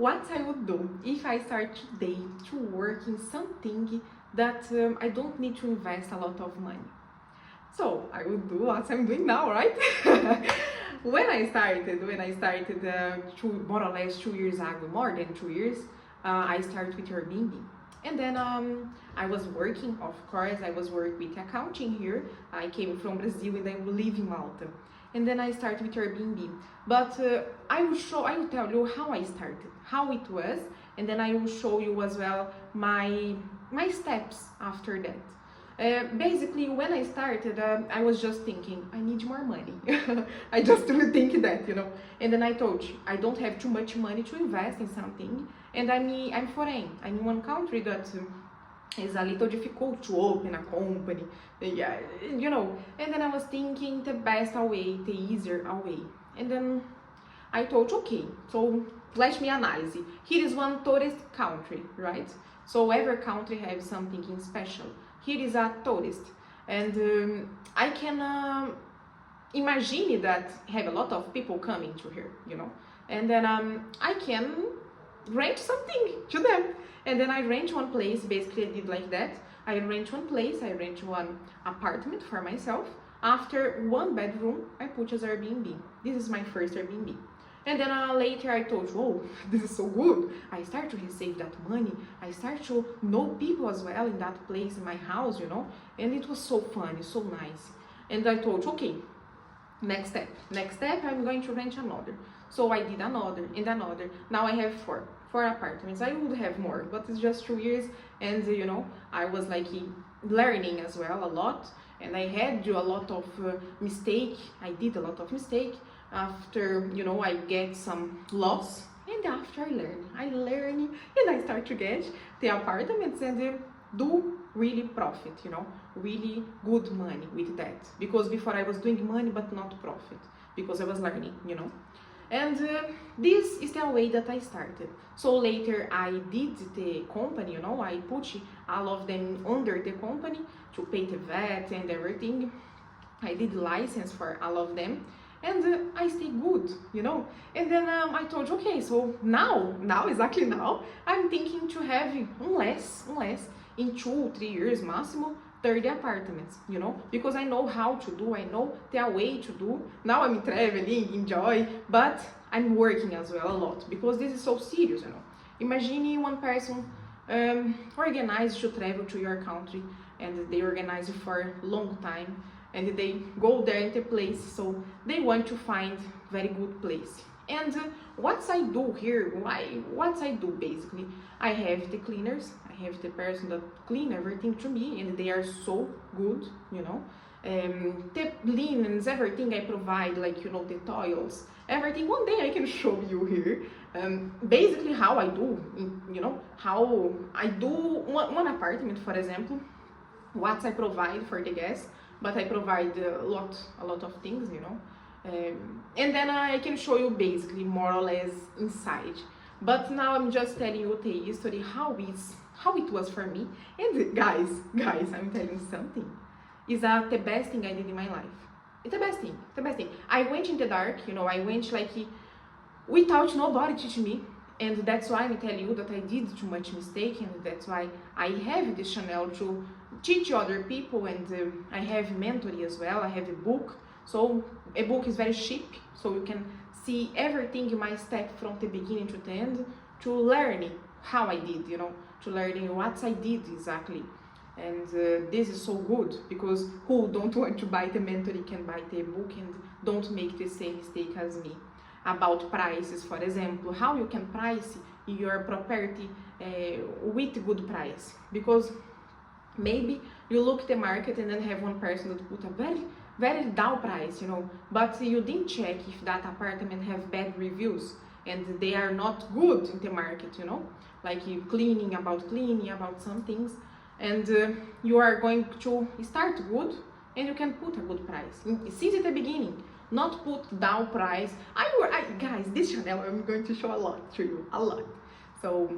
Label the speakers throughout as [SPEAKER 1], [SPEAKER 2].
[SPEAKER 1] what I would do if I start today to work in something that I don't need to invest a lot of money. So I would do what I'm doing now, right? When I started more or less 2 years ago, more than 2 years, I started with Airbnb. And then I was working, of course, I was working with accounting here. I came from Brazil and I live in Malta. And then I started with Airbnb. But I will tell you how I started, how it was, and then I will show you as well my steps after that. Basically, when I started, I was just thinking, I need more money. I just really think that, you know. And then I told you, I don't have too much money to invest in something. And I'm foreign. I'm in one country that is a little difficult to open a company. Yeah, you know. And then I was thinking the best way, the easier way. And then I thought, okay, so let me analyze. Here is one tourist country, right? So every country has something in special. Here is a tourist, and I can imagine that have a lot of people coming to here, you know, and then I can rent something to them, and then I rent one place. Basically, I did like that. I rent one place, I rent one apartment for myself. After one bedroom, I put as Airbnb. This is my first Airbnb. And then later I thought, whoa, this is so good. I start to receive that money. I start to know people as well in that place, in my house, you know. And it was so fun, so nice. And I thought, okay, next step, I'm going to rent another. So I did another and another. Now I have four apartments. I would have more, but it's just 2 years. And you know, I was like learning as well a lot. And I had to do a lot of mistake. I did a lot of mistake. After, you know, I get some loss, and after I learn, and I start to get the apartments and do really profit, you know, really good money with that. Because before I was doing money but not profit, because I was learning, you know. And this is the way that I started. So later I did the company, you know, I put all of them under the company to pay the VAT and everything. I did license for all of them. And I stay good, you know. And then I thought, okay, so now, exactly now, I'm thinking to have unless in 2-3 years maximum, 30 apartments, you know, because I know how to do, I know the way to do. Now I'm traveling, enjoy, but I'm working as well a lot, because this is so serious, you know. Imagine one person organized to travel to your country, and they organize it for a long time, and they go there in the place, so they want to find very good place. And what I do here, what I do basically, I have the cleaners, I have the person that clean everything to me, and they are so good, you know. The linens, everything I provide, like, you know, the toils, everything. One day I can show you here. Basically how I do, you know, how I do one apartment, for example, what I provide for the guests. But I provide a lot of things, you know. And then I can show you basically more or less inside. But now I'm just telling you the history, how it was for me. And guys, I'm telling you something. It's the best thing I did in my life. It's the best thing. I went in the dark, you know, I went like without nobody teaching me. And that's why I'm telling you that I did too much mistake, and that's why I have this channel to teach other people, and I have mentoring as well. I have a book, so a book is very cheap, so you can see everything in my step from the beginning to the end, to learn how I did, you know, to learn what I did exactly. And this is so good, because who don't want to buy the mentoring can buy the book and don't make the same mistake as me. About prices, for example, how you can price your property with good price, because maybe you look the market and then have one person that put a very down price, you know, but you didn't check if that apartment have bad reviews and they are not good in the market, you know, like you cleaning about some things, and you are going to start good and you can put a good price since at the beginning. Not put down price. Guys, this channel I'm going to show a lot to you, a lot. So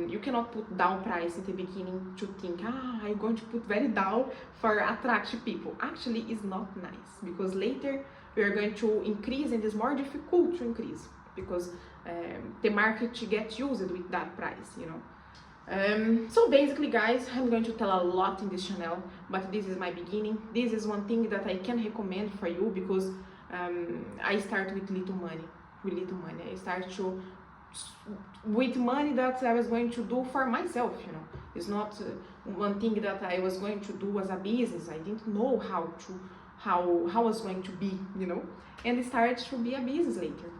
[SPEAKER 1] you cannot put down price in the beginning to think, I'm going to put very down for attract people. Actually, it's not nice, because later we are going to increase and it's more difficult to increase. because the market gets used with that price, you know. So basically, guys, I'm going to tell a lot in this channel, but this is my beginning. This is one thing that I can recommend for you, because I start with little money. I start with money that I was going to do for myself, you know. It's not one thing that I was going to do as a business. I didn't know how I was going to be, you know, and it started to be a business later.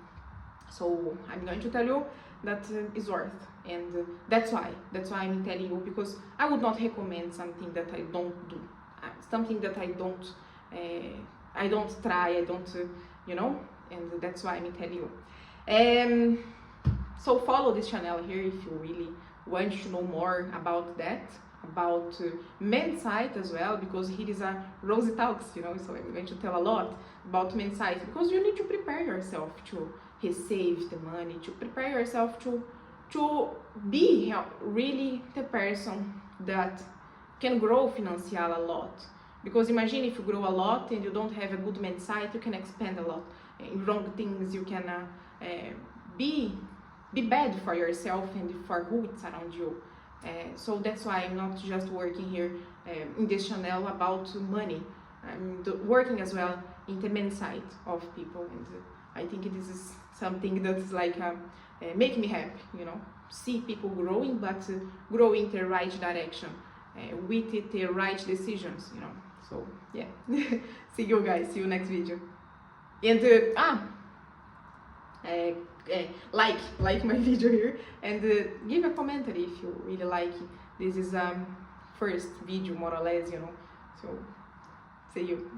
[SPEAKER 1] So I'm going to tell you that is worth, and that's why I'm telling you, because I would not recommend something that I don't do, something that I don't try, I don't, you know, and that's why I'm telling you. So follow this channel here if you really want to know more about that, about men's site as well, because here is a Rosy Talks, you know, so I'm going to tell a lot about men's site, because you need to prepare yourself to receive the money, to prepare yourself to be really the person that can grow financially a lot. Because imagine if you grow a lot and you don't have a good men's site, you can expand a lot in wrong things, you can be bad for yourself and for who is around you. So that's why I'm not just working here in this channel about money. I'm working as well in the men's side of people, and I think this is something that's like make me happy, you know, see people growing, but growing the right direction, with it, the right decisions, you know. So yeah, see you guys, see you next video, and like my video here, and give a commentary if you really like it. This is first video more or less, you know. So see you